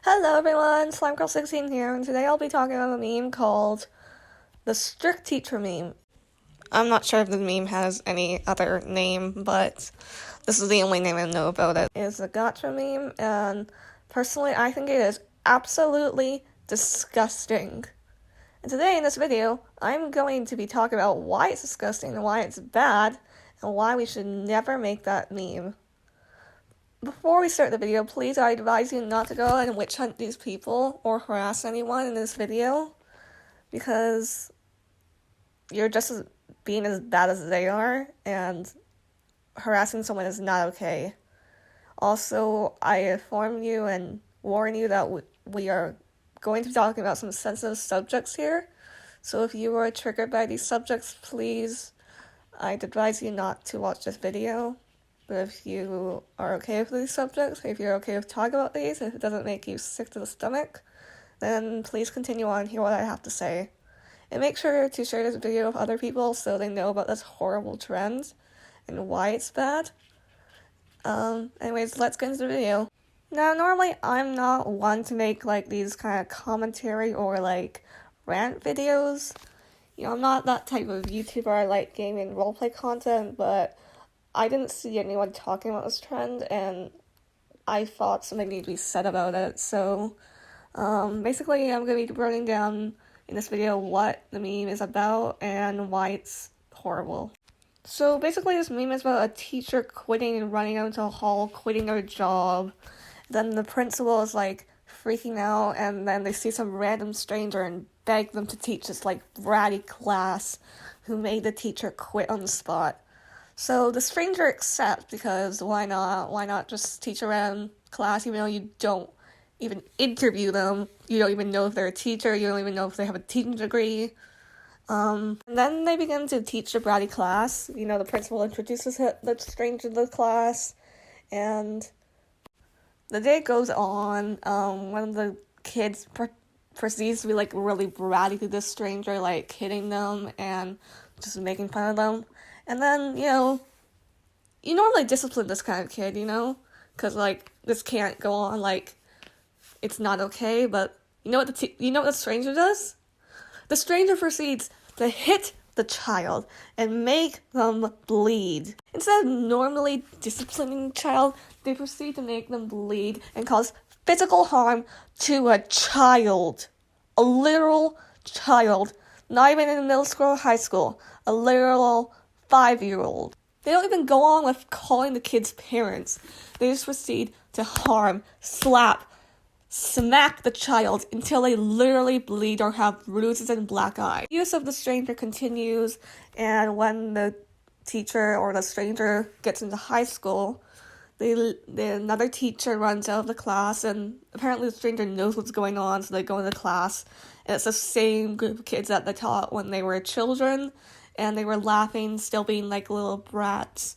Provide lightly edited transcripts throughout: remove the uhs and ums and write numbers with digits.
Hello everyone, SlimeGirl16 here, and today I'll be talking about a meme called the Strict Teacher meme. I'm not sure if the meme has any other name, but this is the only name I know about it. It's a Gacha meme, and personally I think it is absolutely disgusting. And today in this video, I'm going to be talking about why it's disgusting and why it's bad, and why we should never make that meme. Before we start the video, please I advise you not to go and witch hunt these people or harass anyone in this video, because you're just being as bad as they are, and harassing someone is not okay. Also, I inform you and warn you that we are going to be talking about some sensitive subjects here, so if you are triggered by these subjects, please, I'd advise you not to watch this video. But if you are okay with these subjects, if you're okay with talking about these, if it doesn't make you sick to the stomach, then please continue on and hear what I have to say. And make sure to share this video with other people so they know about this horrible trend and why it's bad. Anyways, let's get into the video. Now, normally I'm not one to make like these kind of commentary or like rant videos. I'm not that type of YouTuber. I like gaming and roleplay content, but I didn't see anyone talking about this trend, and I thought something needed to be said about it, so basically I'm going to be running down in this video what the meme is about and why it's horrible. So basically this meme is about a teacher quitting and running out into a hall, quitting their job. Then the principal is like freaking out, and then they see some random stranger and beg them to teach this like bratty class who made the teacher quit on the spot. So the stranger accepts, because why not? Why not just teach around class even though you don't even interview them? You don't even know if they're a teacher, you don't even know if they have a teaching degree. And then they begin to teach the bratty class. The principal introduces the stranger to the class, and the day goes on. One of the kids proceeds to be like really bratty to this stranger, like hitting them and just making fun of them. And then, you normally discipline this kind of kid, because, like, this can't go on, like, it's not okay, but you know what the stranger does? The stranger proceeds to hit the child and make them bleed. Instead of normally disciplining the child, they proceed to make them bleed and cause physical harm to a child. A literal child. Not even in middle school or high school. A literal 5-year-old. They don't even go on with calling the kid's parents. They just proceed to harm, slap, smack the child until they literally bleed or have bruises and black eye. The use of the stranger continues, and when the teacher or the stranger gets into high school, another teacher runs out of the class, and apparently the stranger knows what's going on, so they go into class, and it's the same group of kids that they taught when they were children, and they were laughing, still being like little brats.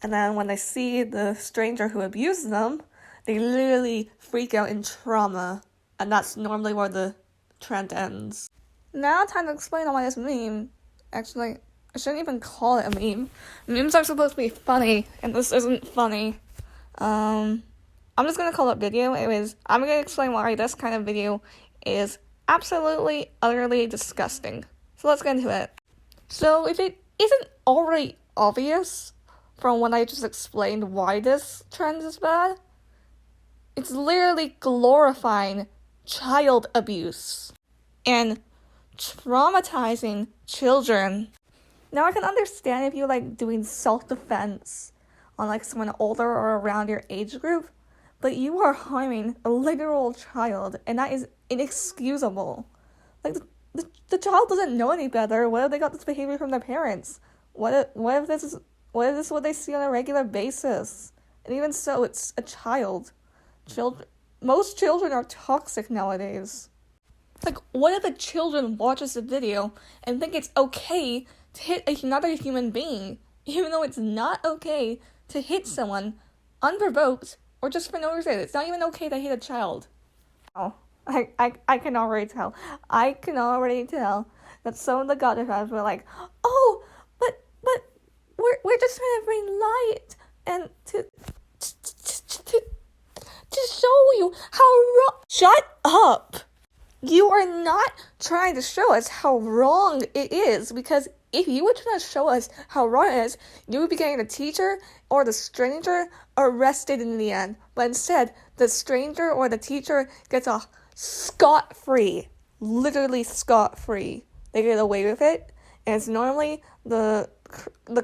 And then when they see the stranger who abused them, they literally freak out in trauma. And that's normally where the trend ends. Now time to explain why this meme. Actually, I shouldn't even call it a meme. Memes are supposed to be funny, and this isn't funny. I'm just gonna call it video. Anyways, I'm gonna explain why this kind of video is absolutely, utterly disgusting. So let's get into it. So if it isn't already obvious from what I just explained why this trend is bad, it's literally glorifying child abuse and traumatizing children. Now I can understand if you like doing self-defense on like someone older or around your age group, but you are harming a literal child, and that is inexcusable. Like the child doesn't know any better. What if they got this behavior from their parents? What if this is what they see on a regular basis? And even so, it's a child. Most children are toxic nowadays. Like, what if a children watches the video and think it's okay to hit another human being, even though it's not okay to hit someone unprovoked or just for no reason? It's not even okay to hit a child. Oh. I can already tell. I can already tell that some of the Gacha fans were like, oh, but we're just trying to bring light and to to show you how wrong. Shut up! You are not trying to show us how wrong it is, because if you were trying to show us how wrong it is, you would be getting the teacher or the stranger arrested in the end. But instead, the stranger or the teacher gets off scot-free. Literally scot-free. They get away with it, and it's normally the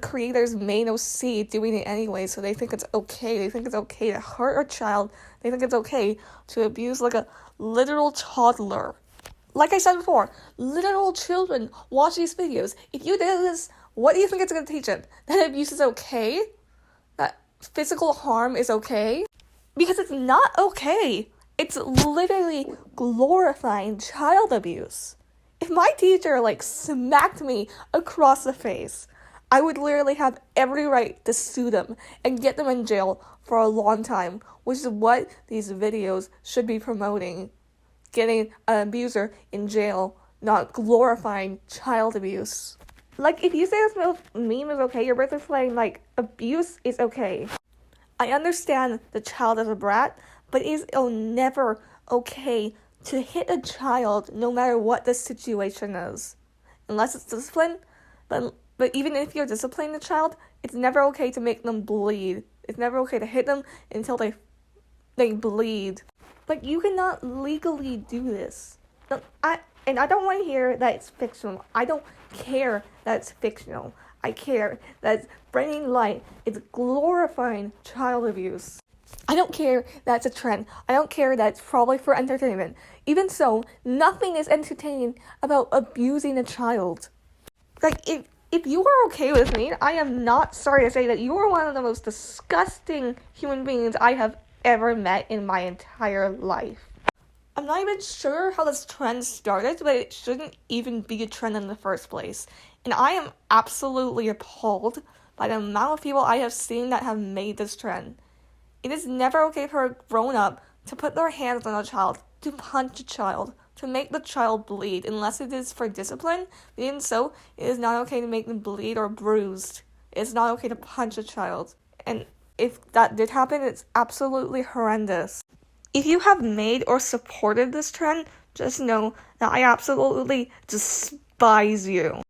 creators may no see doing it anyway, so they think it's okay. They think it's okay to hurt a child. They think it's okay to abuse like a literal toddler. Like I said before, literal children watch these videos. If you did this, what do you think it's going to teach them? That abuse is okay? That physical harm is okay? Because it's not okay. It's literally glorifying child abuse. If my teacher, smacked me across the face, I would literally have every right to sue them and get them in jail for a long time, which is what these videos should be promoting. Getting an abuser in jail, not glorifying child abuse. If you say this meme is okay, you're basically saying, abuse is okay. I understand the child is a brat, but it is never okay to hit a child no matter what the situation is. Unless it's discipline, but even if you're disciplining the child, it's never okay to make them bleed. It's never okay to hit them until they bleed. You cannot legally do this. I don't want to hear that it's fictional. I don't care that it's fictional. I care that it's bringing light. It's glorifying child abuse. I don't care that it's a trend. I don't care that it's probably for entertainment. Even so, nothing is entertaining about abusing a child. If you are okay with me, I am not sorry to say that you are one of the most disgusting human beings I have ever met in my entire life. I'm not even sure how this trend started, but it shouldn't even be a trend in the first place. And I am absolutely appalled by the amount of people I have seen that have made this trend. It is never okay for a grown-up to put their hands on a child, to punch a child, to make the child bleed, unless it is for discipline. But even so, it is not okay to make them bleed or bruised. It is not okay to punch a child. And if that did happen, it's absolutely horrendous. If you have made or supported this trend, just know that I absolutely despise you.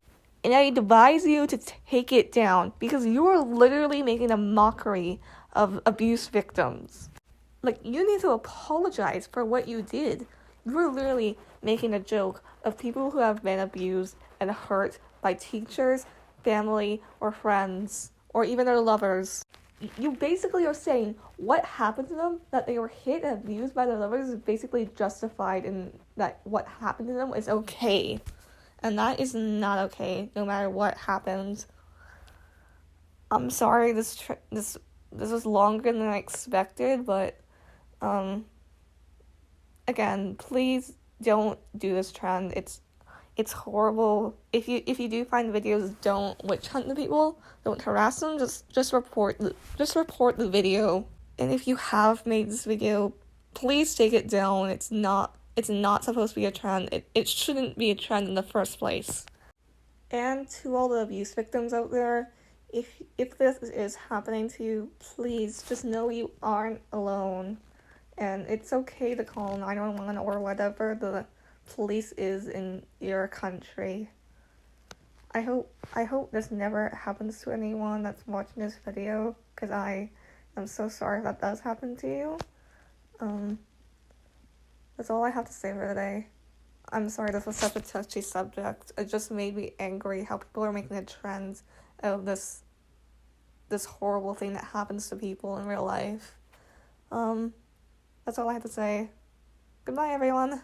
And I advise you to take it down, because you are literally making a mockery of abuse victims. You need to apologize for what you did. You are literally making a joke of people who have been abused and hurt by teachers, family, or friends, or even their lovers. You basically are saying what happened to them, that they were hit and abused by their lovers, is basically justified, and that what happened to them is okay. And that is not okay, no matter what happens. I'm sorry this was longer than I expected, but again, please don't do this trend. It's horrible. If you do find the videos, don't witch hunt the people. Don't harass them. Just report the video. And if you have made this video, please take it down. It's not supposed to be a trend. It shouldn't be a trend in the first place. And to all the abuse victims out there, if this is happening to you, please just know you aren't alone. And it's okay to call 911 or whatever the police is in your country. I hope this never happens to anyone that's watching this video, because I am so sorry that does happen to you. That's all I have to say for today. I'm sorry this was such a touchy subject. It just made me angry how people are making a trend of this horrible thing that happens to people in real life. That's all I have to say. Goodbye, everyone.